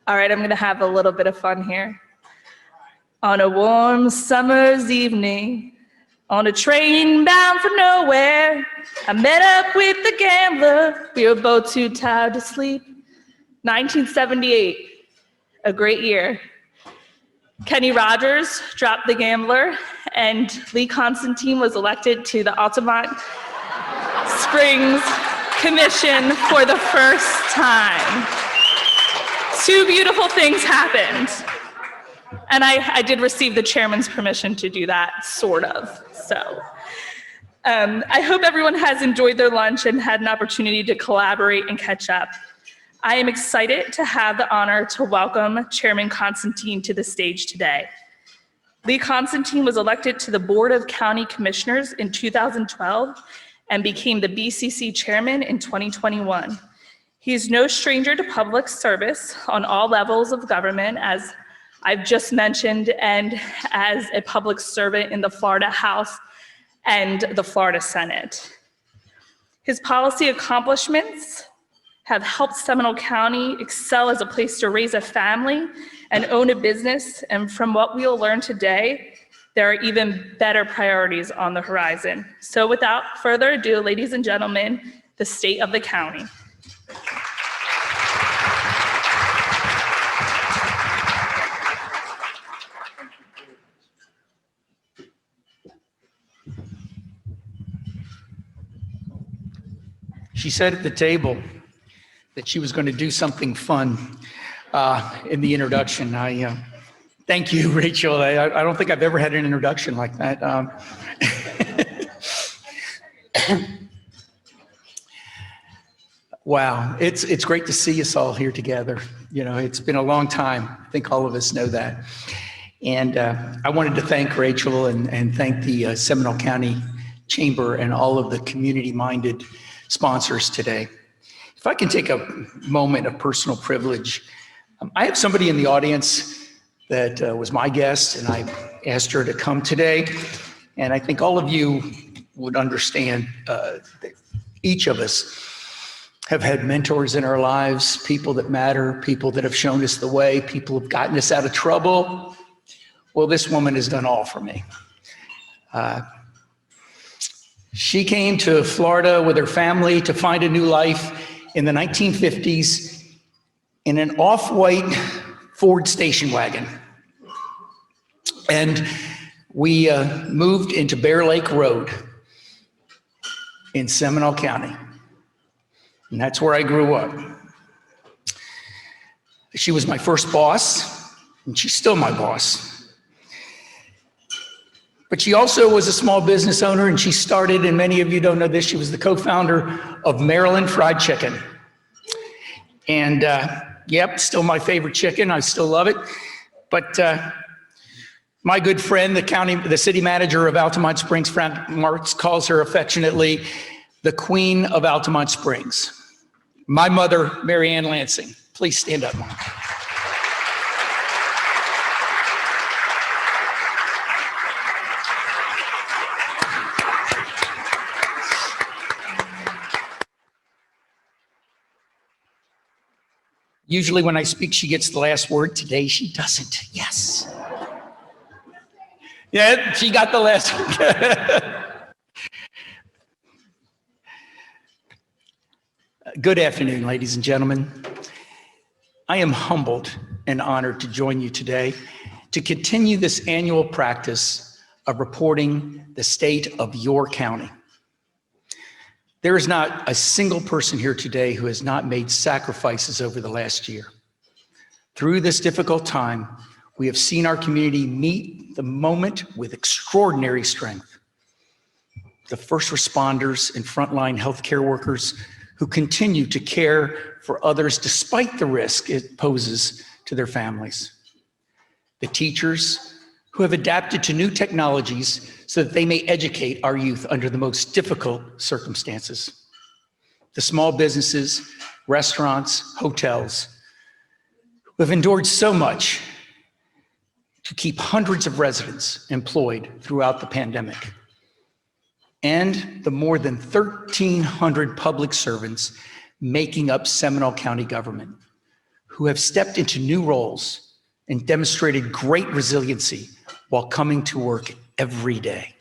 All right, I'm gonna have a little bit of fun here. On a warm summer's evening, on a train bound for nowhere, I met up with the gambler. We were both too tired to sleep. 1978, a great year. Kenny Rogers dropped The Gambler, and Lee Constantine was elected to the Altamont Springs Commission for the first time. Two beautiful things happened. And I did receive the chairman's permission to do that, sort of. So I hope everyone has enjoyed their lunch and had an opportunity to collaborate and catch up. I am excited to have the honor to welcome Chairman Constantine to the stage today. Lee Constantine was elected to the Board of County Commissioners in 2012 and became the BCC chairman in 2021. He is no stranger to public service on all levels of government, as I've just mentioned, and as a public servant in the Florida House and the Florida Senate. His policy accomplishments have helped Seminole County excel as a place to raise a family and own a business. And from what we'll learn today, there are even better priorities on the horizon. So without further ado, ladies and gentlemen, the state of the county. She said at the table that she was going to do something fun in the introduction. Thank you, Rachel. I don't think I've ever had an introduction like that. Wow, it's great to see us all here together. You know, it's been a long time. I think all of us know that. And I wanted to thank Rachel and thank the Seminole County Chamber and all of the community-minded sponsors today. If I can take a moment of personal privilege, I have somebody in the audience that was my guest, and I asked her to come today. And I think all of you would understand that each of us have had mentors in our lives, people that matter, people that have shown us the way, people who have gotten us out of trouble. Well, this woman has done all for me. She came to Florida with her family to find a new life in the 1950s in an off-white Ford station wagon. And we moved into Bear Lake Road in Seminole County. And that's where I grew up. She was my first boss, and she's still my boss. But she also was a small business owner, and she started, and many of you don't know this, she was the co-founder of Maryland Fried Chicken. And yep, still my favorite chicken. I still love it. But my good friend, the city manager of Altamont Springs, Frank Marks, calls her affectionately the Queen of Altamont Springs. My mother, Mary Ann Lansing. Please stand up, Mom. Usually when I speak, she gets the last word. Today, she doesn't. Yes. Yeah, she got the last word. Good afternoon, ladies and gentlemen. I am humbled and honored to join you today to continue this annual practice of reporting the state of your county. There is not a single person here today who has not made sacrifices over the last year. Through this difficult time, we have seen our community meet the moment with extraordinary strength. The first responders and frontline healthcare workers who continue to care for others despite the risk it poses to their families. The teachers who have adapted to new technologies so that they may educate our youth under the most difficult circumstances. The small businesses, restaurants, hotels, who have endured so much to keep hundreds of residents employed throughout the pandemic. And the more than 1,300 public servants making up Seminole County government, who have stepped into new roles and demonstrated great resiliency while coming to work every day.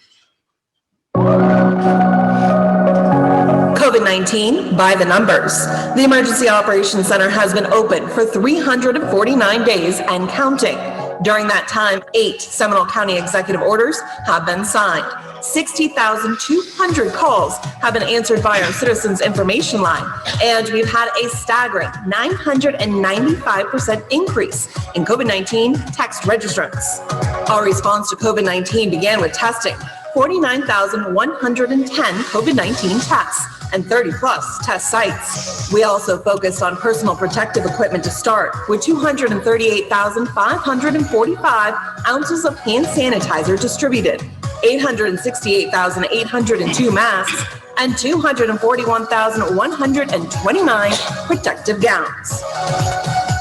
COVID-19 by the numbers. The Emergency Operations Center has been open for 349 days and counting. During that time, 8 Seminole County executive orders have been signed. 60,200 calls have been answered by our Citizens Information Line, and we've had a staggering 995% increase in COVID-19 text registrants. Our response to COVID-19 began with testing 49,110 COVID-19 tests and 30+ test sites. We also focused on personal protective equipment to start, with 238,545 ounces of hand sanitizer distributed, 868,802 masks, and 241,129 protective gowns.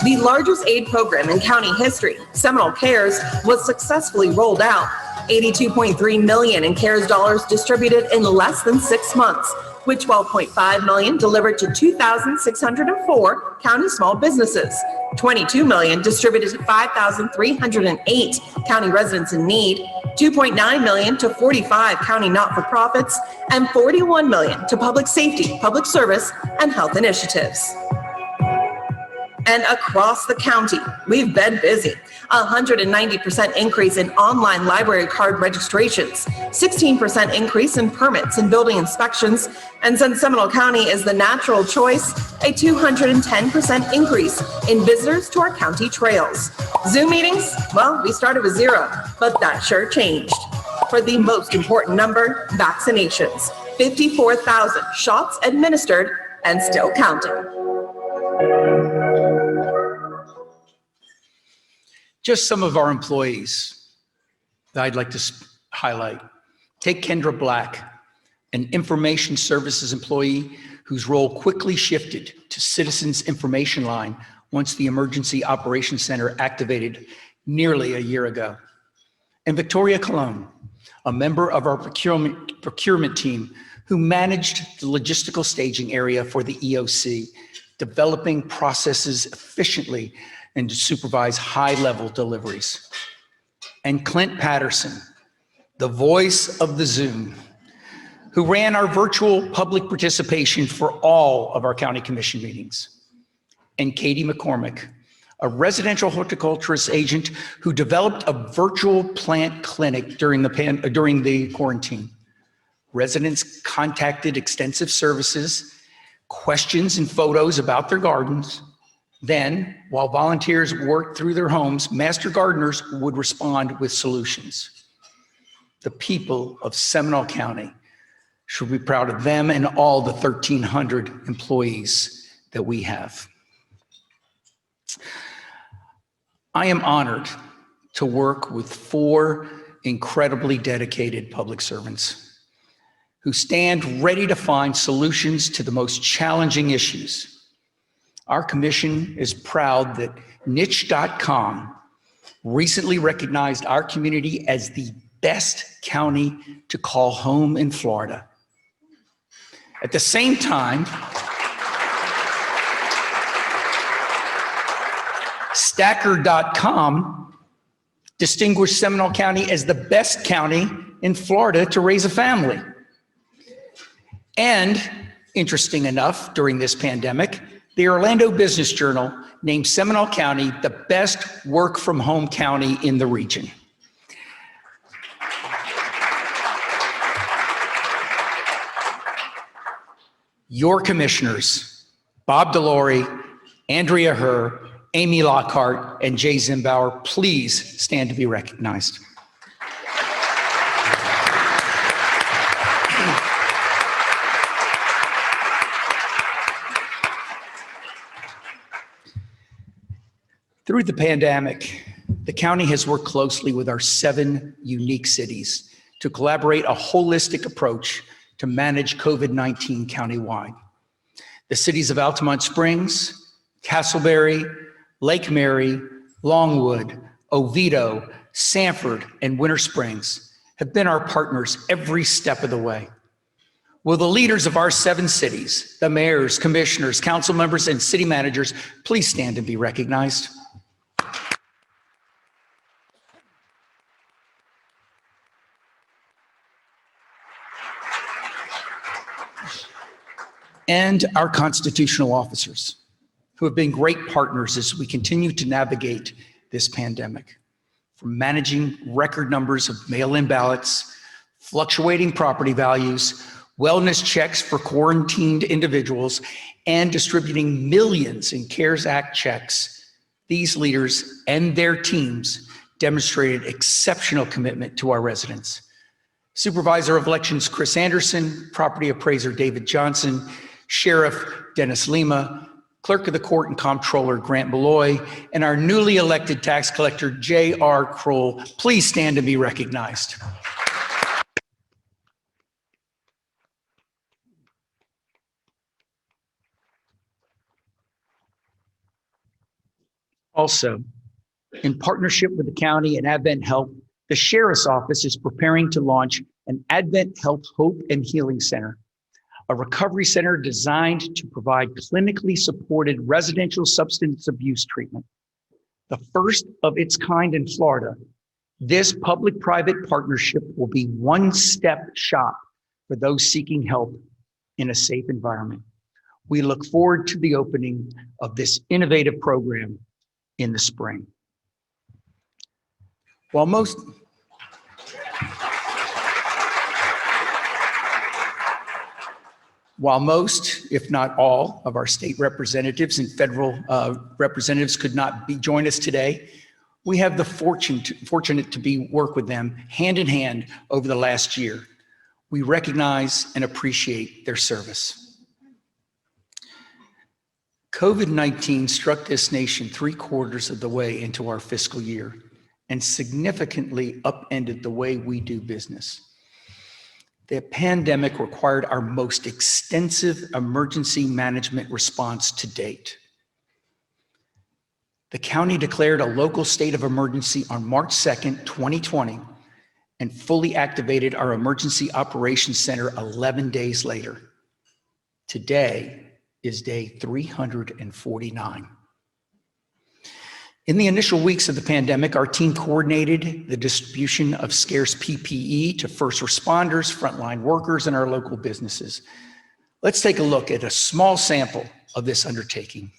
The largest aid program in county history, Seminole Cares, was successfully rolled out. $82.3 million in CARES dollars distributed in less than 6 months, with $12.5 million delivered to 2,604 county small businesses, $22 million distributed to 5,308 county residents in need, $2.9 million to 45 county not-for-profits, and $41 million to public safety, public service, and health initiatives. And across the county, we've been busy. 190% increase in online library card registrations, 16% increase in permits and building inspections, and since Seminole County is the natural choice, a 210% increase in visitors to our county trails. Zoom meetings? Well, we started with 0, but that sure changed. For the most important number, vaccinations. 54,000 shots administered and still counting. Just some of our employees that I'd like to highlight. Take Kendra Black, an information services employee whose role quickly shifted to Citizens Information Line once the Emergency Operations Center activated nearly a year ago. And Victoria Colon, a member of our procurement team who managed the logistical staging area for the EOC, developing processes efficiently and to supervise high-level deliveries. And Clint Patterson, the voice of the Zoom, who ran our virtual public participation for all of our county commission meetings. And Katie McCormick, a residential horticulturist agent who developed a virtual plant clinic during the quarantine. Residents contacted extensive services, questions and photos about their gardens. Then, while volunteers worked through their homes, master gardeners would respond with solutions. The people of Seminole County should be proud of them and all the 1,300 employees that we have. I am honored to work with 4 incredibly dedicated public servants who stand ready to find solutions to the most challenging issues. Our commission is proud that Niche.com recently recognized our community as the best county to call home in Florida. At the same time, Stacker.com distinguished Seminole County as the best county in Florida to raise a family. And interesting enough, during this pandemic, the Orlando Business Journal named Seminole County the best work-from-home county in the region. Your commissioners, Bob Delory, Andrea Herr, Amy Lockhart, and Jay Zimbauer, please stand to be recognized. Through the pandemic, the county has worked closely with our 7 unique cities to collaborate a holistic approach to manage COVID-19 countywide. The cities of Altamont Springs, Castleberry, Lake Mary, Longwood, Oviedo, Sanford, and Winter Springs have been our partners every step of the way. Will the leaders of our 7 cities, the mayors, commissioners, council members, and city managers, please stand and be recognized? And our constitutional officers, who have been great partners as we continue to navigate this pandemic. From managing record numbers of mail-in ballots, fluctuating property values, wellness checks for quarantined individuals, and distributing millions in CARES Act checks, these leaders and their teams demonstrated exceptional commitment to our residents. Supervisor of Elections Chris Anderson, Property Appraiser David Johnson, Sheriff Dennis Lima, Clerk of the Court and Comptroller Grant Malloy, and our newly elected tax collector J.R. Kroll, please stand and be recognized. Also, in partnership with the county and Advent Health, the Sheriff's Office is preparing to launch an Advent Health Hope and Healing Center, a recovery center designed to provide clinically supported residential substance abuse treatment. The first of its kind in Florida, this public-private partnership will be one-step shop for those seeking help in a safe environment. We look forward to the opening of this innovative program in the spring. While most if not all, of our state representatives and federal representatives could not join us today, we have the fortunate to work with them hand in hand over the last year. We recognize and appreciate their service. COVID-19 struck this nation 3/4 of the way into our fiscal year and significantly upended the way we do business. The pandemic required our most extensive emergency management response to date. The county declared a local state of emergency on March 2nd, 2020, and fully activated our emergency operations center 11 days later. Today is day 349. In the initial weeks of the pandemic, our team coordinated the distribution of scarce PPE to first responders, frontline workers, and our local businesses. Let's take a look at a small sample of this undertaking.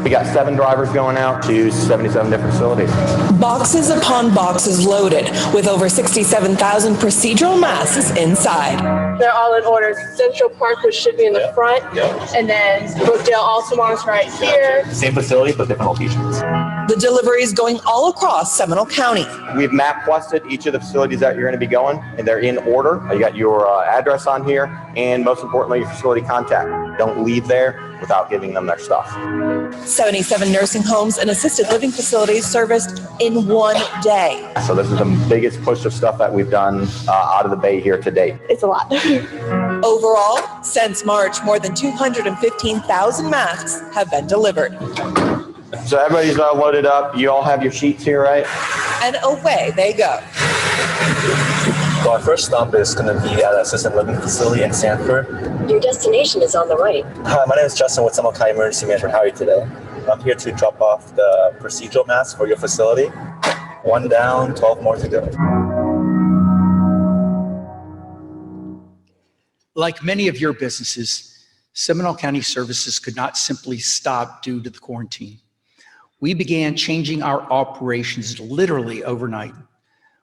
We got 7 drivers going out to 77 different facilities. Boxes upon boxes loaded with over 67,000 procedural masks inside. They're all in order. Central Park, which should be in the front, and then Brookdale Altamont's right here. Same facility, but different locations. The deliveries going all across Seminole County. We've map quested each of the facilities that you're going to be going, and they're in order. You got your address on here, and most importantly, your facility contact. Don't leave there without giving them their stuff. 77 nursing homes and assisted living facilities serviced in one day. So this is the biggest push of stuff that we've done out of the Bay here to date. It's a lot. Overall, since March, more than 215,000 masks have been delivered. So everybody's loaded up. You all have your sheets here, right? And away they go. So our first stop is going to be at an assisted living facility in Sanford. Your destination is on the right. Hi, my name is Justin with Seminole County Emergency Management. How are you today? I'm here to drop off the procedural mask for your facility. 1 down, 12 more to go. Like many of your businesses, Seminole County Services could not simply stop due to the quarantine. We began changing our operations literally overnight.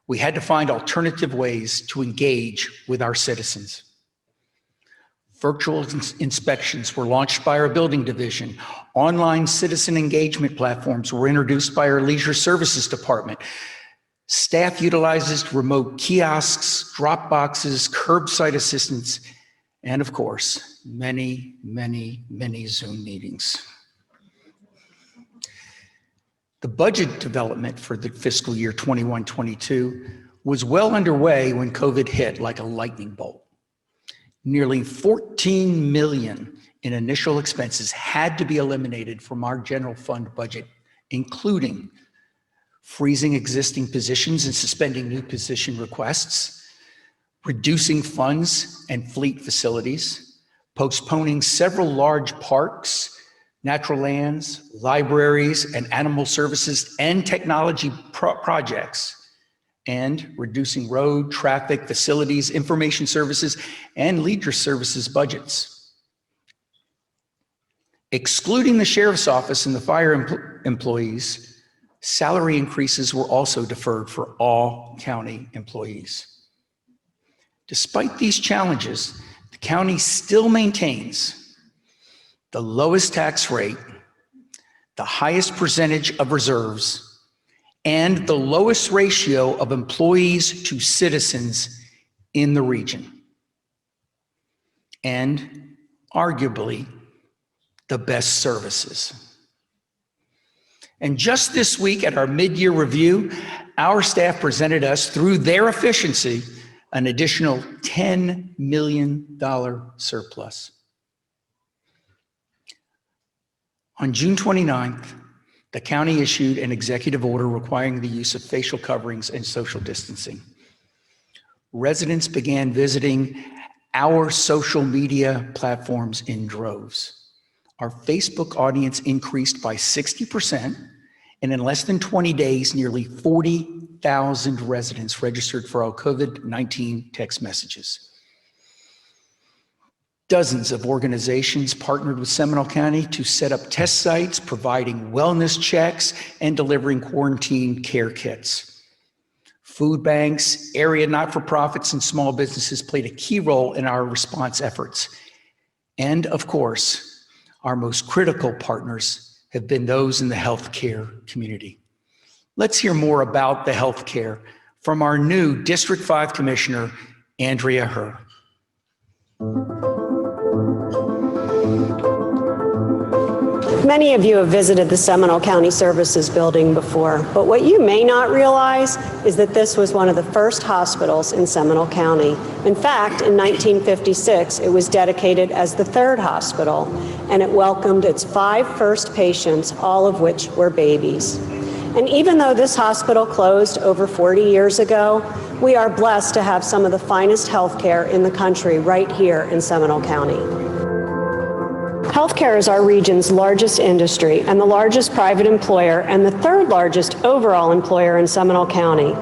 We had to find alternative ways to engage with our citizens. Virtual inspections were launched by our building division. Online citizen engagement platforms were introduced by our leisure services department. Staff utilizes remote kiosks, drop boxes, curbside assistance, and of course, many, many, many Zoom meetings. The budget development for the fiscal year 21-22 was well underway when COVID hit like a lightning bolt. Nearly $14 million in initial expenses had to be eliminated from our general fund budget, including freezing existing positions and suspending new position requests, reducing funds and fleet facilities, postponing several large parks, natural lands, libraries, and animal services and technology projects, and reducing road, traffic, facilities, information services, and leisure services budgets. Excluding the sheriff's office and the fire employees, salary increases were also deferred for all county employees. Despite these challenges, the county still maintains the lowest tax rate, the highest percentage of reserves, and the lowest ratio of employees to citizens in the region. And arguably, the best services. And just this week at our mid-year review, our staff presented us, through their efficiency, an additional $10 million surplus. On June 29th, the county issued an executive order requiring the use of facial coverings and social distancing. Residents began visiting our social media platforms in droves. Our Facebook audience increased by 60%, and in less than 20 days, nearly 40,000 residents registered for our COVID-19 text messages. Dozens of organizations partnered with Seminole County to set up test sites, providing wellness checks and delivering quarantine care kits. Food banks, area not-for-profits, and small businesses played a key role in our response efforts. And of course, our most critical partners have been those in the healthcare community. Let's hear more about the healthcare from our new District 5 Commissioner, Andrea Herr. Many of you have visited the Seminole County Services Building before, but what you may not realize is that this was one of the first hospitals in Seminole County. In fact, in 1956, it was dedicated as the third hospital, and it welcomed its 5 first patients, all of which were babies. And even though this hospital closed over 40 years ago, we are blessed to have some of the finest healthcare in the country right here in Seminole County. Healthcare is our region's largest industry and the largest private employer and the 3rd largest overall employer in Seminole County.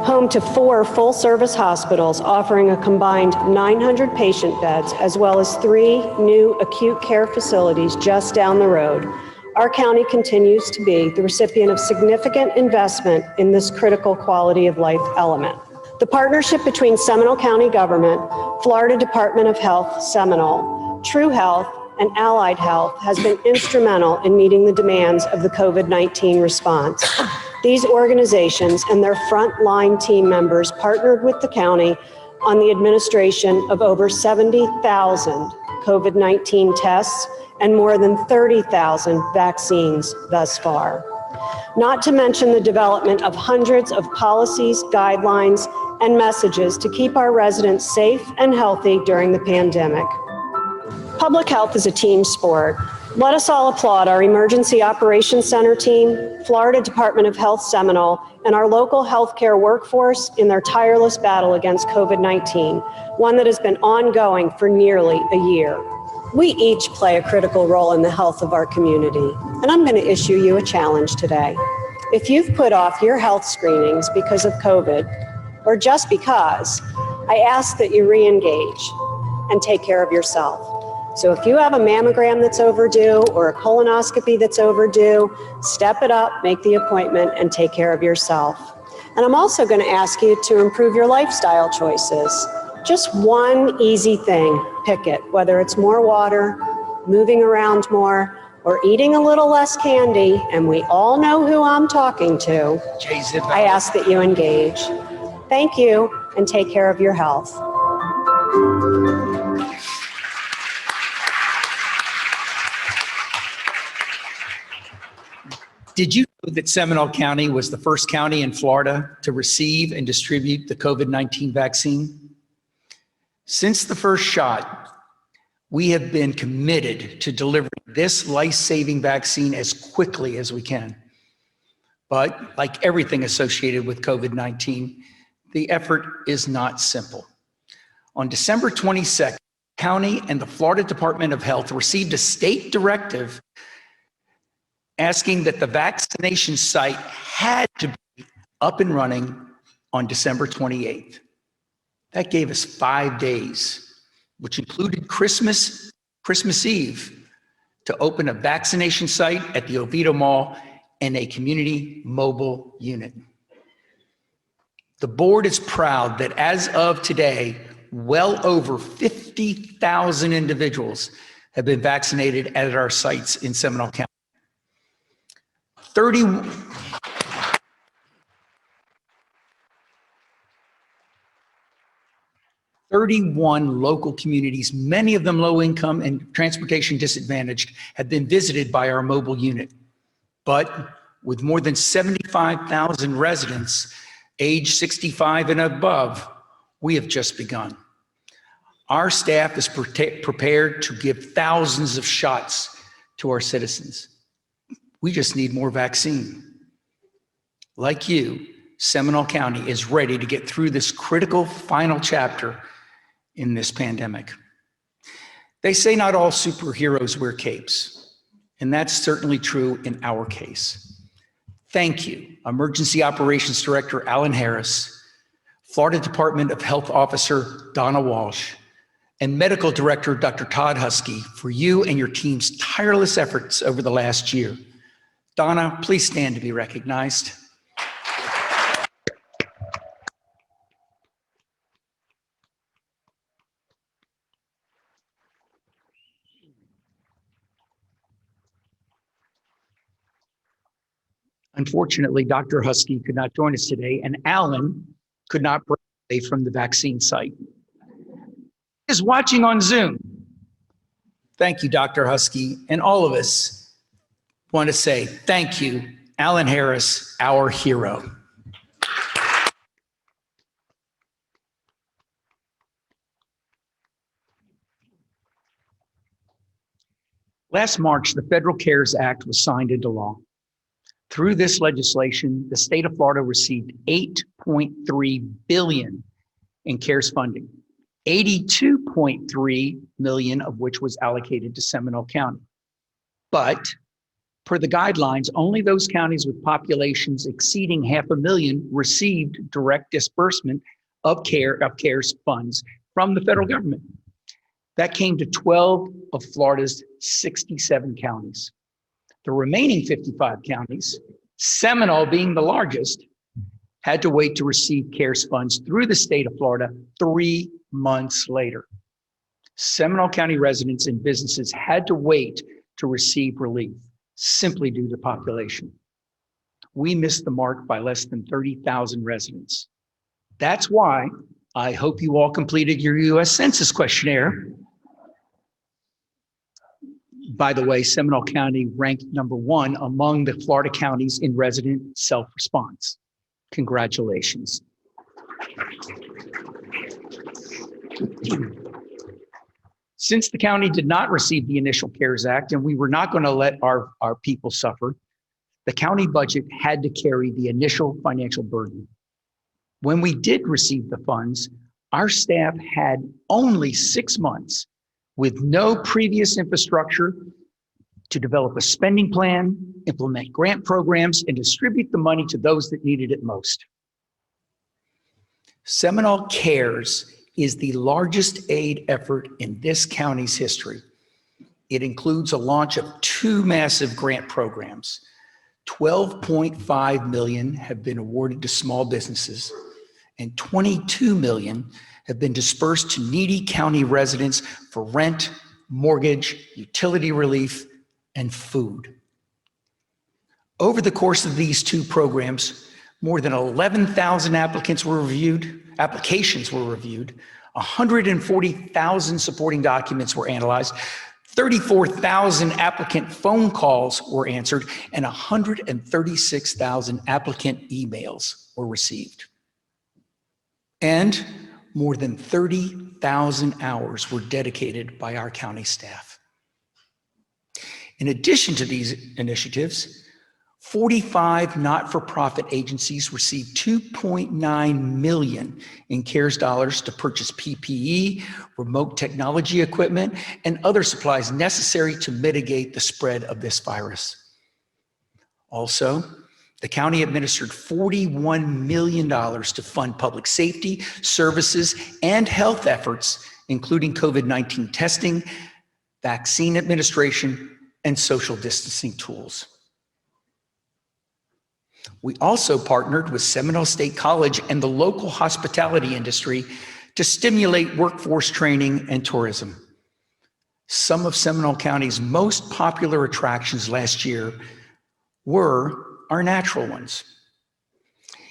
Home to 4 full-service hospitals offering a combined 900 patient beds, as well as 3 new acute care facilities just down the road, our county continues to be the recipient of significant investment in this critical quality of life element. The partnership between Seminole County government, Florida Department of Health, Seminole, True Health, and Allied Health has been instrumental in meeting the demands of the COVID-19 response. These organizations and their frontline team members partnered with the county on the administration of over 70,000 COVID-19 tests and more than 30,000 vaccines thus far. Not to mention the development of hundreds of policies, guidelines, and messages to keep our residents safe and healthy during the pandemic. Public health is a team sport. Let us all applaud our Emergency Operations Center team, Florida Department of Health Seminole, and our local healthcare workforce in their tireless battle against COVID-19, one that has been ongoing for nearly a year. We each play a critical role in the health of our community, and I'm going to issue you a challenge today. If you've put off your health screenings because of COVID, or just because, I ask that you re-engage and take care of yourself. So if you have a mammogram that's overdue or a colonoscopy that's overdue, step it up, make the appointment, and take care of yourself. And I'm also going to ask you to improve your lifestyle choices. Just one easy thing, pick it, whether it's more water, moving around more, or eating a little less candy, and we all know who I'm talking to. I ask that you engage. Thank you, and take care of your health. Did you know that Seminole County was the first county in Florida to receive and distribute the COVID-19 vaccine? Since the first shot, we have been committed to delivering this life-saving vaccine as quickly as we can. But like everything associated with COVID-19, the effort is not simple. On December 22nd, county and the Florida Department of Health received a state directive asking that the vaccination site had to be up and running on December 28th. That gave us 5 days, which included Christmas Eve, to open a vaccination site at the Oviedo Mall and a community mobile unit. The board is proud that as of today, well over 50,000 individuals have been vaccinated at our sites in Seminole County. 31 local communities, many of them low income and transportation disadvantaged, have been visited by our mobile unit. But with more than 75,000 residents age 65 and above, we have just begun. Our staff is prepared to give thousands of shots to our citizens. We just need more vaccine. Like you, Seminole County is ready to get through this critical final chapter in this pandemic. They say not all superheroes wear capes, and that's certainly true in our case. Thank you, Emergency Operations Director Alan Harris, Florida Department of Health Officer Donna Walsh, and Medical Director Dr. Todd Husky for you and your team's tireless efforts over the last year. Donna, please stand to be recognized. Unfortunately, Dr. Husky could not join us today, and Alan could not break away from the vaccine site. He is watching on Zoom. Thank you, Dr. Husky, and all of us want to say thank you, Alan Harris, our hero. Last March, the Federal CARES Act was signed into law. Through this legislation, the state of Florida received $8.3 billion in CARES funding, $82.3 million of which was allocated to Seminole County. But per the guidelines, only those counties with populations exceeding 500,000 received direct disbursement of CARES funds from the federal government. That came to 12 of Florida's 67 counties. The remaining 55 counties, Seminole being the largest, had to wait to receive CARES funds through the state of Florida 3 months later. Seminole County residents and businesses had to wait to receive relief, simply due to population. We missed the mark by less than 30,000 residents. That's why I hope you all completed your U.S. Census questionnaire. By the way, Seminole County ranked #1 among the Florida counties in resident self-response. Congratulations. Since the county did not receive the initial CARES Act and we were not going to let our people suffer, the county budget had to carry the initial financial burden. When we did receive the funds, our staff had only 6 months with no previous infrastructure to develop a spending plan, implement grant programs, and distribute the money to those that needed it most. Seminole CARES is the largest aid effort in this county's history. It includes a launch of 2 massive grant programs. $12.5 million have been awarded to small businesses, and $22 million have been dispersed to needy county residents for rent, mortgage, utility relief, and food. Over the course of these 2 programs, more than 11,000 applications were reviewed, 140,000 supporting documents were analyzed, 34,000 applicant phone calls were answered, and 136,000 applicant emails were received. And more than 30,000 hours were dedicated by our county staff. In addition to these initiatives, 45 not-for-profit agencies received $2.9 million in CARES dollars to purchase PPE, remote technology equipment, and other supplies necessary to mitigate the spread of this virus. Also, the county administered $41 million to fund public safety, services, and health efforts, including COVID-19 testing, vaccine administration, and social distancing tools. We also partnered with Seminole State College and the local hospitality industry to stimulate workforce training and tourism. Some of Seminole County's most popular attractions last year were our natural ones.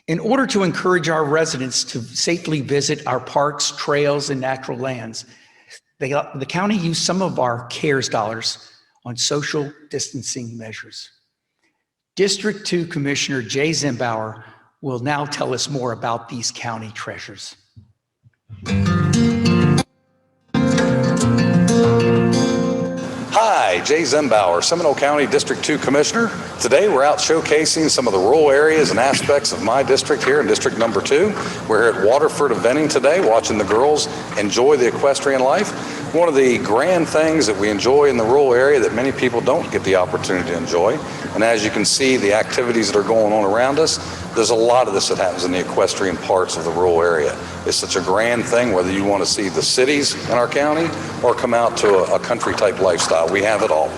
In order to encourage our residents to safely visit our parks, trails, and natural lands, the county used some of our CARES dollars on social distancing measures. District 2 Commissioner Jay Zimbauer will now tell us more about these county treasures. Hi, Jay Zimbauer, Seminole County District 2 Commissioner. Today we're out showcasing some of the rural areas and aspects of my district here in District Number 2. We're here at Waterford Eventing today, watching the girls enjoy the equestrian life. One of the grand things that we enjoy in the rural area that many people don't get the opportunity to enjoy. And as you can see, the activities that are going on around us, there's a lot of this that happens in the equestrian parts of the rural area. It's such a grand thing, whether you want to see the cities in our county or come out to a country type lifestyle. We have it all.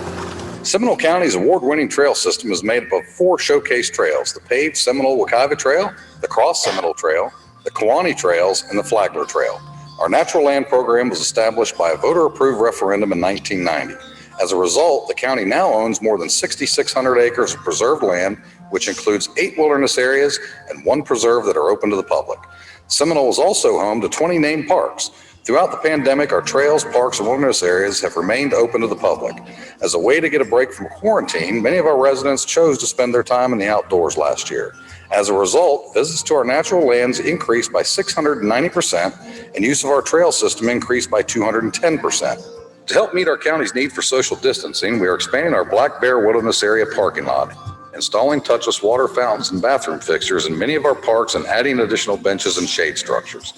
Seminole County's award-winning trail system is made up of 4 showcase trails: the paved Seminole-Wekiva Trail, the Cross Seminole Trail, the Kewanee Trails, and the Flagler Trail. Our natural land program was established by a voter-approved referendum in 1990. As a result, the county now owns more than 6,600 acres of preserved land, which includes 8 wilderness areas and 1 preserve that are open to the public. Seminole is also home to 20 named parks. Throughout the pandemic, our trails, parks, and wilderness areas have remained open to the public. As a way to get a break from quarantine, many of our residents chose to spend their time in the outdoors last year. As a result, visits to our natural lands increased by 690%, and use of our trail system increased by 210%. To help meet our county's need for social distancing, we are expanding our Black Bear Wilderness Area parking lot, installing touchless water fountains and bathroom fixtures in many of our parks, and adding additional benches and shade structures.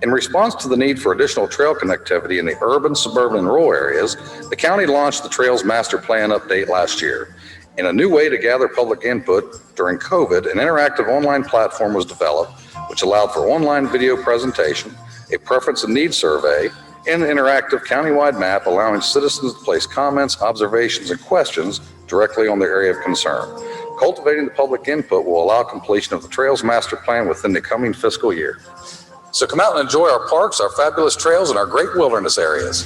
In response to the need for additional trail connectivity in the urban, suburban, and rural areas, the county launched the Trails Master Plan update last year. In a new way to gather public input during COVID, an interactive online platform was developed, which allowed for online video presentation, a preference and needs survey, and an interactive countywide map allowing citizens to place comments, observations, and questions directly on their area of concern. Cultivating the public input will allow completion of the Trails Master Plan within the coming fiscal year. So come out and enjoy our parks, our fabulous trails, and our great wilderness areas.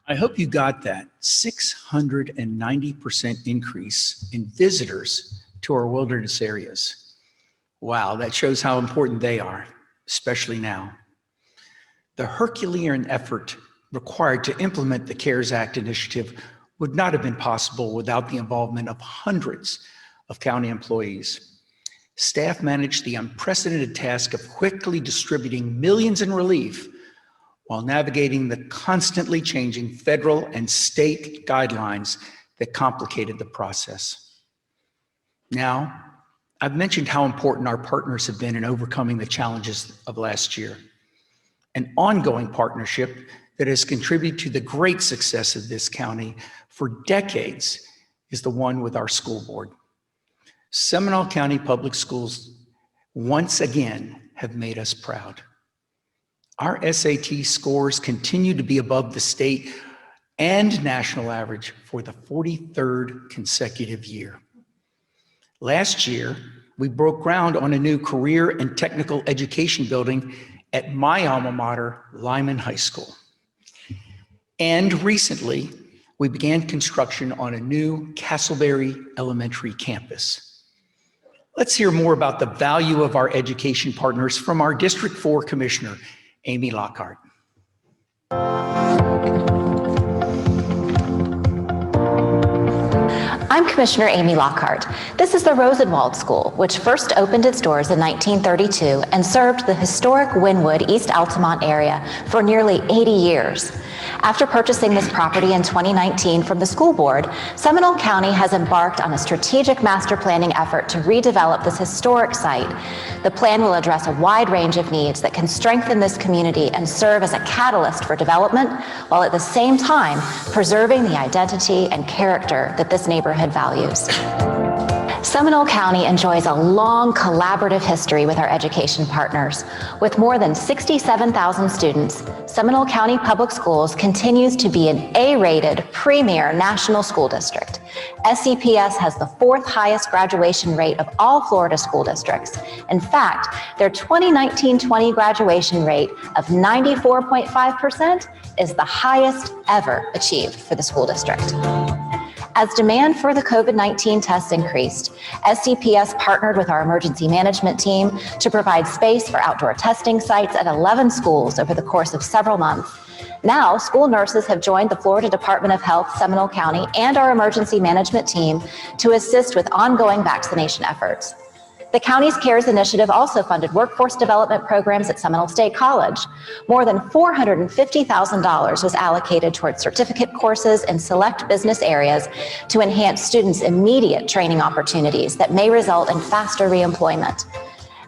I hope you got that 690% increase in visitors to our wilderness areas. Wow, that shows how important they are, especially now. The Herculean effort required to implement the CARES Act initiative would not have been possible without the involvement of hundreds of county employees. Staff managed the unprecedented task of quickly distributing millions in relief while navigating the constantly changing federal and state guidelines that complicated the process. Now, I've mentioned how important our partners have been in overcoming the challenges of last year. An ongoing partnership that has contributed to the great success of this county for decades is the one with our school board. Seminole County Public Schools once again have made us proud. Our SAT scores continue to be above the state and national average for the 43rd consecutive year. Last year, we broke ground on a new career and technical education building at my alma mater, Lyman High School. And recently, we began construction on a new Castleberry Elementary campus. Let's hear more about the value of our education partners from our District 4 Commissioner, Amy Lockhart. I'm I'm Commissioner Amy Lockhart. This is the Rosenwald School, which first opened its doors in 1932 and served the historic Wynwood, East Altamont area for nearly 80 years. After purchasing this property in 2019 from the school board, Seminole County has embarked on a strategic master planning effort to redevelop this historic site. The plan will address a wide range of needs that can strengthen this community and serve as a catalyst for development, while at the same time preserving the identity and character that this neighborhood values. Seminole County enjoys a long collaborative history with our education partners. With more than 67,000 students, Seminole County Public Schools continues to be an A-rated premier national school district. SCPS has the 4th highest graduation rate of all Florida school districts. In fact, their 2019-20 graduation rate of 94.5% is the highest ever achieved for the school district. As demand for the COVID-19 tests increased, SCPS partnered with our emergency management team to provide space for outdoor testing sites at 11 schools over the course of several months. Now, school nurses have joined the Florida Department of Health, Seminole County, and our emergency management team to assist with ongoing vaccination efforts. The county's CARES initiative also funded workforce development programs at Seminole State College. More than $450,000 was allocated towards certificate courses in select business areas to enhance students' immediate training opportunities that may result in faster reemployment.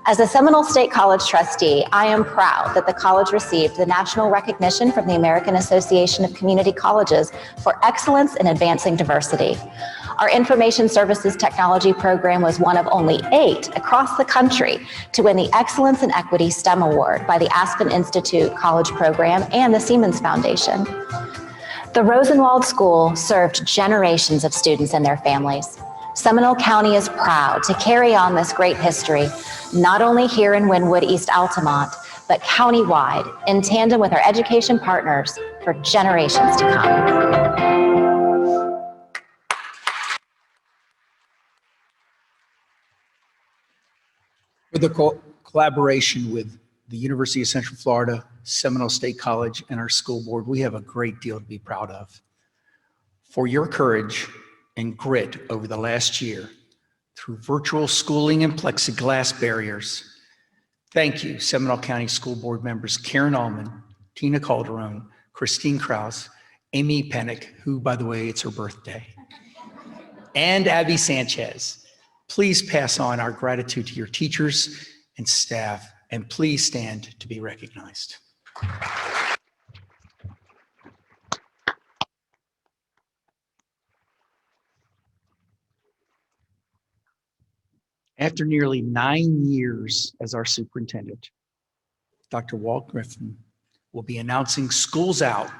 As a Seminole State College trustee, I am proud that the college received the national recognition from the American Association of Community Colleges for excellence in advancing diversity. Our Information Services Technology program was one of only 8 across the country to win the Excellence in Equity STEM Award by the Aspen Institute College Program and the Siemens Foundation. The Rosenwald School served generations of students and their families. Seminole County is proud to carry on this great history, not only here in Wynwood, East Altamont, but countywide, in tandem with our education partners for generations to come. With the collaboration with the University of Central Florida, Seminole State College, and our school board, we have a great deal to be proud of. For your courage and grit over the last year, through virtual schooling and plexiglass barriers, thank you, Seminole County School Board members Karen Allman, Tina Calderon, Christine Krause, Amy Pennick, who, by the way, it's her birthday, and Abby Sanchez. Please pass on our gratitude to your teachers and staff, and please stand to be recognized. After nearly 9 years as our superintendent, Dr. Walt Griffin will be announcing schools out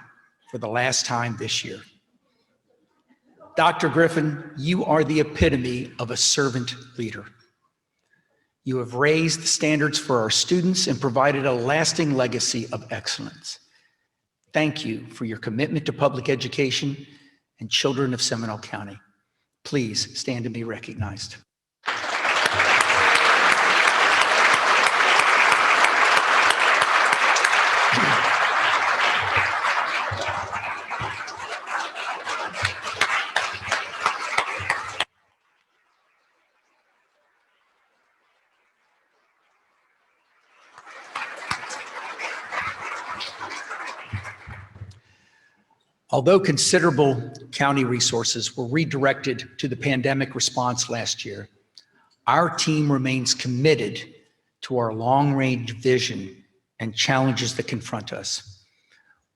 for the last time this year. Dr. Griffin, you are the epitome of a servant leader. You have raised the standards for our students and provided a lasting legacy of excellence. Thank you for your commitment to public education and children of Seminole County. Please stand and be recognized. Although considerable county resources were redirected to the pandemic response last year, our team remains committed to our long-range vision and challenges that confront us.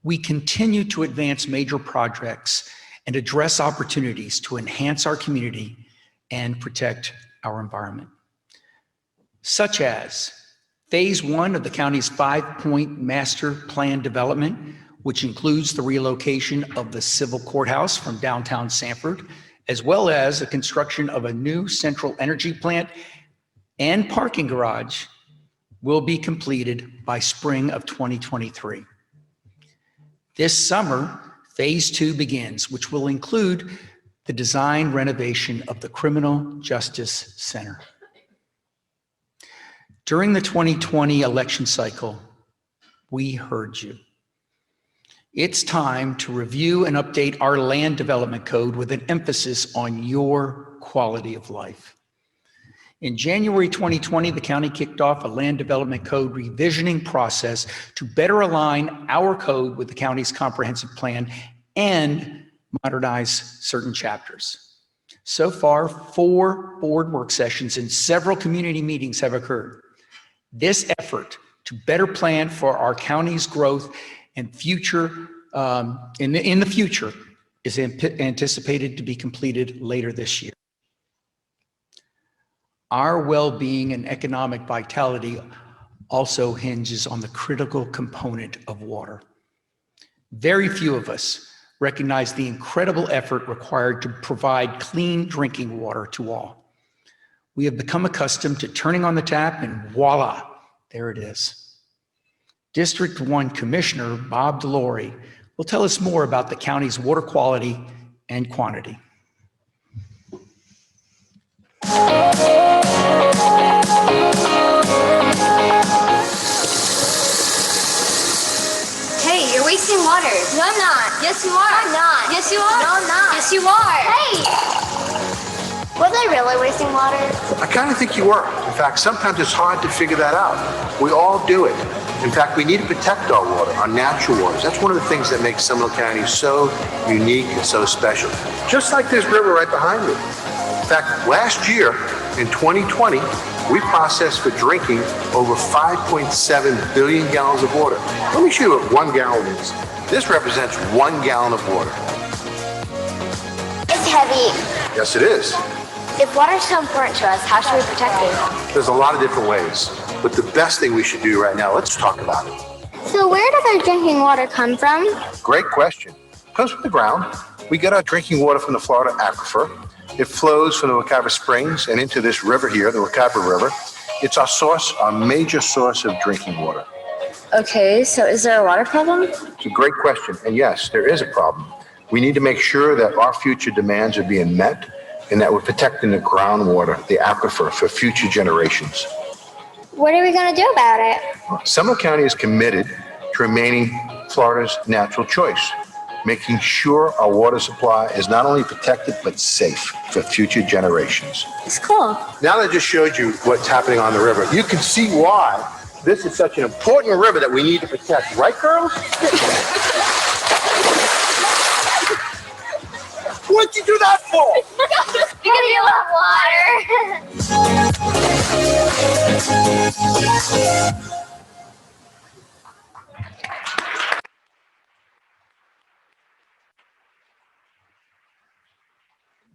We continue to advance major projects and address opportunities to enhance our community and protect our environment, such as Phase 1 of the county's 5-point master plan development, which includes the relocation of the civil courthouse from downtown Sanford, as well as the construction of a new central energy plant and parking garage, will be completed by spring of 2023. This summer, Phase 2 begins, which will include the design renovation of the Criminal Justice Center. During the 2020 election cycle, we heard you. It's time to review and update our land development code with an emphasis on your quality of life. In January 2020, the county kicked off a land development code revisioning process to better align our code with the county's comprehensive plan and modernize certain chapters. So far, 4 board work sessions and several community meetings have occurred. This effort to better plan for our county's growth and future in the future is anticipated to be completed later this year. Our well-being and economic vitality also hinges on the critical component of water. Very few of us recognize the incredible effort required to provide clean drinking water to all. We have become accustomed to turning on the tap and voila, there it is. District 1 Commissioner Bob DeLore will tell us more about the county's water quality and quantity. Hey, you're wasting water. No, I'm not. Yes, you are. I'm not. Yes, you are. No, I'm not. Yes, you are. Hey! Was I really wasting water? I kind of think you were. In fact, sometimes it's hard to figure that out. We all do it. In fact, we need to protect our water, our natural waters. That's one of the things that makes Seminole County so unique and so special. Just like this river right behind me. In fact, last year, in 2020, we processed for drinking over 5.7 billion gallons of water. Let me show you what 1 gallon is. This represents 1 gallon of water. It's heavy. Yes, it is. If water is so important to us, how should we protect it? There's a lot of different ways, but the best thing we should do right now, let's talk about it. So where does our drinking water come from? Great question. It comes from the ground. We get our drinking water from the Florida aquifer. It flows from the Wekiva Springs and into this river here, the Wekiva River. It's our source, our major source of drinking water. Okay, so is there a water problem? It's a great question, and yes, there is a problem. We need to make sure that our future demands are being met and that we're protecting the groundwater, the aquifer, for future generations. What are we going to do about it? Seminole County is committed to remaining Florida's natural choice, making sure our water supply is not only protected, but safe for future generations. It's cool. Now that I just showed you what's happening on the river, you can see why this is such an important river that we need to protect. Right, girls? What'd you do that for? Because you love water.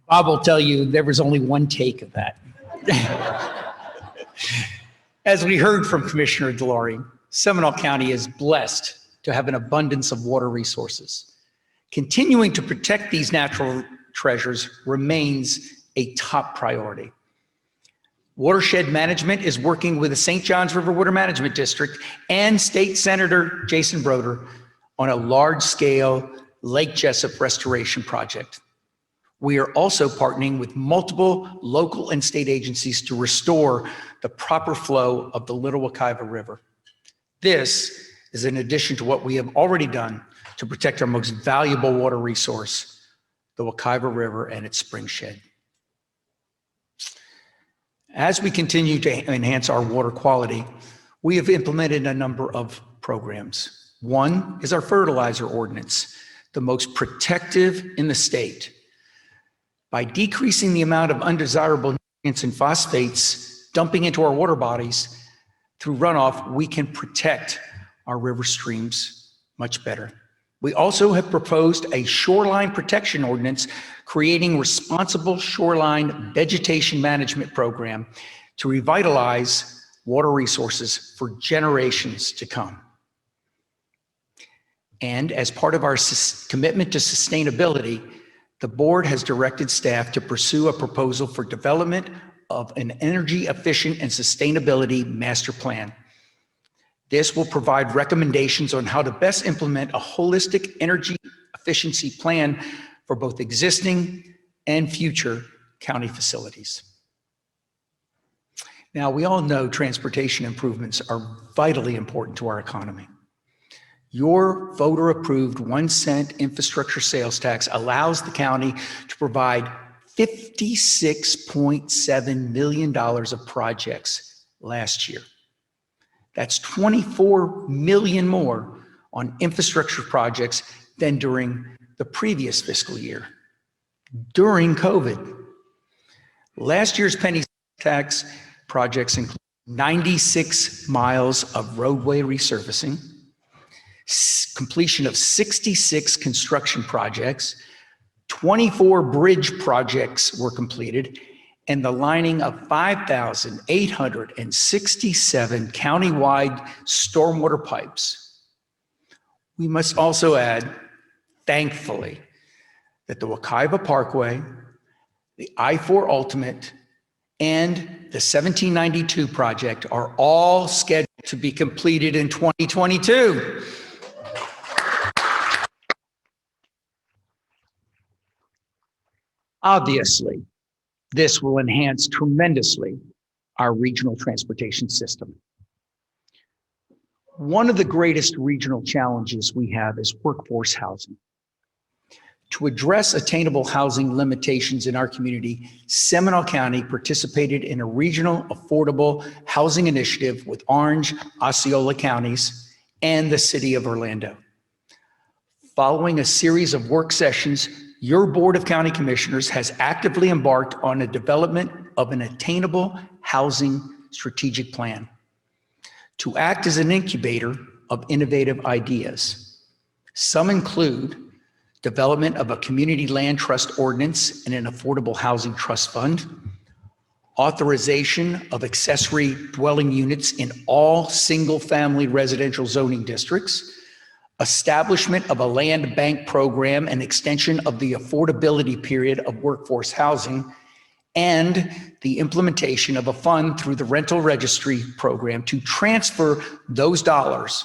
Bob will tell you there was only one take of that. As we heard from Commissioner DeLore, Seminole County is blessed to have an abundance of water resources. Continuing to protect these natural treasures remains a top priority. Watershed Management is working with the St. Johns River Water Management District and State Senator Jason Broder on a large-scale Lake Jessup restoration project. We are also partnering with multiple local and state agencies to restore the proper flow of the Little Wekiva River. This is in addition to what we have already done to protect our most valuable water resource, the Wekiva River and its spring shed. As we continue to enhance our water quality, we have implemented a number of programs. One is our fertilizer ordinance, the most protective in the state. By decreasing the amount of undesirable nutrients and phosphates dumping into our water bodies through runoff, we can protect our river streams much better. We also have proposed a shoreline protection ordinance, creating responsible shoreline vegetation management program to revitalize water resources for generations to come. And as part of our commitment to sustainability, the board has directed staff to pursue a proposal for development of an energy efficient and sustainability master plan. This will provide recommendations on how to best implement a holistic energy efficiency plan for both existing and future county facilities. Now, we all know transportation improvements are vitally important to our economy. Your voter-approved 1 cent infrastructure sales tax allows the county to provide $56.7 million of projects last year. That's 24 million more on infrastructure projects than during the previous fiscal year, during COVID. Last year's penny tax projects include 96 miles of roadway resurfacing, completion of 66 construction projects, 24 bridge projects were completed, and the lining of 5,867 countywide stormwater pipes. We must also add, thankfully, that the Wekiva Parkway, the I-4 Ultimate, and the 1792 project are all scheduled to be completed in 2022. Obviously, this will enhance tremendously our regional transportation system. One of the greatest regional challenges we have is workforce housing. To address attainable housing limitations in our community, Seminole County participated in a regional affordable housing initiative with Orange, Osceola counties, and the city of Orlando. Following a series of work sessions, your Board of County Commissioners has actively embarked on a development of an attainable housing strategic plan to act as an incubator of innovative ideas. Some include development of a community land trust ordinance and an affordable housing trust fund, authorization of accessory dwelling units in all single-family residential zoning districts, establishment of a land bank program and extension of the affordability period of workforce housing, and the implementation of a fund through the rental registry program to transfer those dollars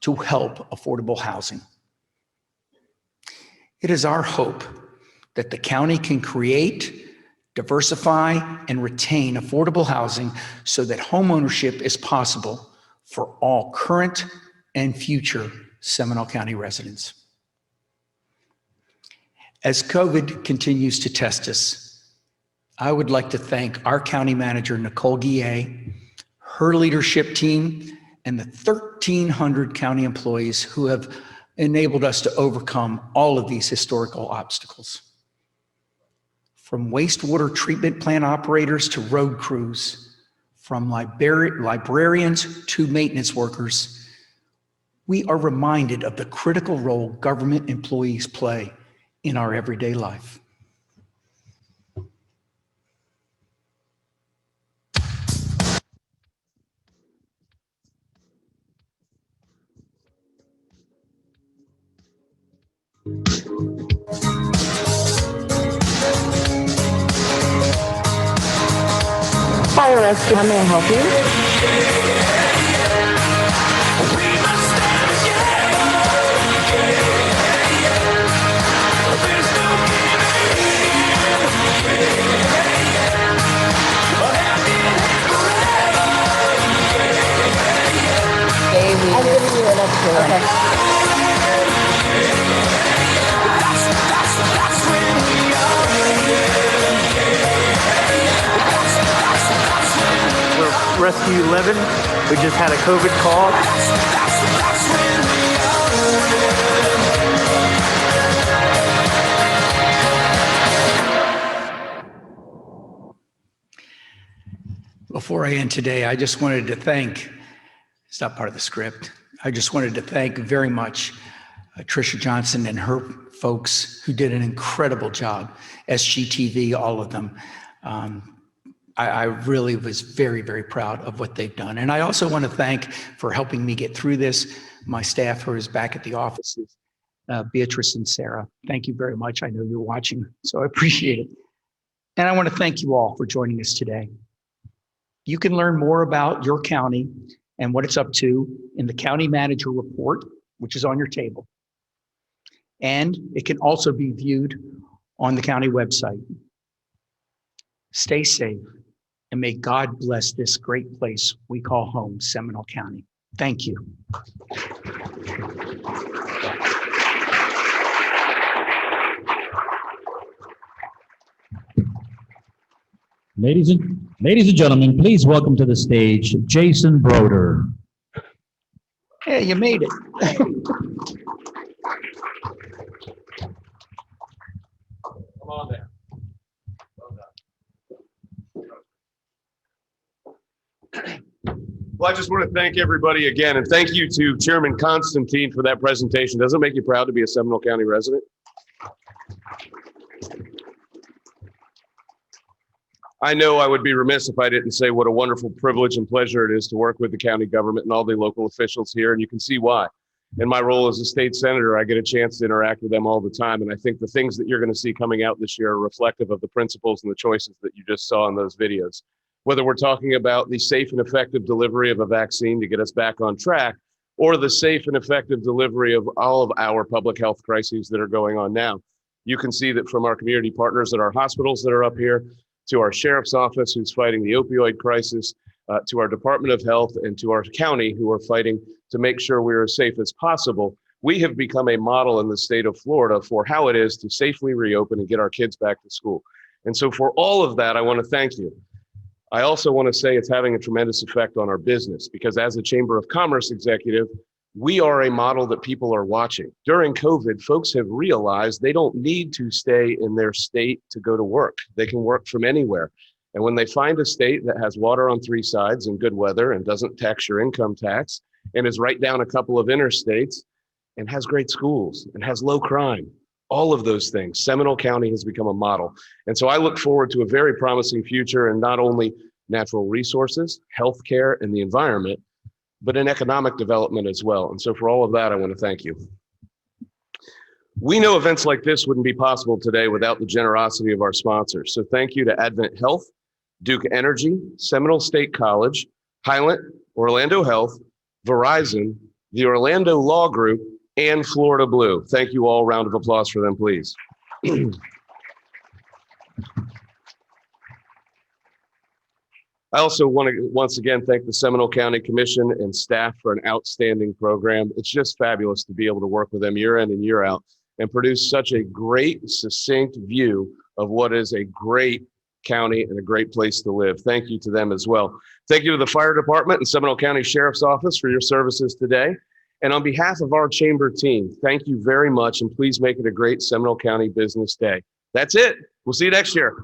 to help affordable housing. It is our hope that the county can create, diversify, and retain affordable housing so that homeownership is possible for all current and future Seminole County residents. As COVID continues to test us, I would like to thank our county manager, Nicole Guillet, her leadership team, and the 1,300 county employees who have enabled us to overcome all of these historical obstacles. From wastewater treatment plant operators to road crews, from librarians to maintenance workers, we are reminded of the critical role government employees play in our everyday life. Fire rescue, how may I help you? I'm giving you an extra one. Okay. Rescue 11. We just had a COVID call. Before I end today, I just wanted to thank, it's not part of the script, I just wanted to thank very much Tricia Johnson and her folks who did an incredible job, SGTV, all of them. I really was very, very proud of what they've done. And I also want to thank, for helping me get through this, my staff who is back at the offices, Beatrice and Sarah. Thank you very much. I know you're watching, so I appreciate it. And I want to thank you all for joining us today. You can learn more about your county and what it's up to in the County Manager Report, which is on your table. And it can also be viewed on the county website. Stay safe, and may God bless this great place we call home, Seminole County. Thank you. Ladies and gentlemen, please welcome to the stage Jason Broder. Yeah, you made it. Come on there. Well, I just want to thank everybody again, and thank you to Chairman Constantine for that presentation. Doesn't it make you proud to be a Seminole County resident? I know I would be remiss if I didn't say what a wonderful privilege and pleasure it is to work with the county government and all the local officials here, and you can see why. In my role as a state senator, I get a chance to interact with them all the time, and I think the things that you're going to see coming out this year are reflective of the principles and the choices that you just saw in those videos. Whether we're talking about the safe and effective delivery of a vaccine to get us back on track, or the safe and effective delivery of all of our public health crises that are going on now. You can see that from our community partners at our hospitals that are up here, to our sheriff's office who's fighting the opioid crisis, to our Department of Health, and to our county who are fighting to make sure we're as safe as possible. We have become a model in the state of Florida for how it is to safely reopen and get our kids back to school. And so for all of that, I want to thank you. I also want to say it's having a tremendous effect on our business, because as a Chamber of Commerce executive, we are a model that people are watching. During COVID, folks have realized they don't need to stay in their state to go to work. They can work from anywhere. And when they find a state that has water on three sides and good weather and doesn't tax your income tax and is right down a couple of interstates and has great schools and has low crime, all of those things, Seminole County has become a model. And so I look forward to a very promising future in not only natural resources, healthcare, and the environment, but in economic development as well. And so for all of that, I want to thank you. We know events like this wouldn't be possible today without the generosity of our sponsors. So thank you to Advent Health, Duke Energy, Seminole State College, Highland, Orlando Health, Verizon, the Orlando Law Group, and Florida Blue. Thank you all. Round of applause for them, please. I also want to once again thank the Seminole County Commission and staff for an outstanding program. It's just fabulous to be able to work with them year in and year out and produce such a great, succinct view of what is a great county and a great place to live. Thank you to them as well. Thank you to the Fire Department and Seminole County Sheriff's Office for your services today. And on behalf of our chamber team, thank you very much, and please make it a great Seminole County Business Day. That's it. We'll see you next year.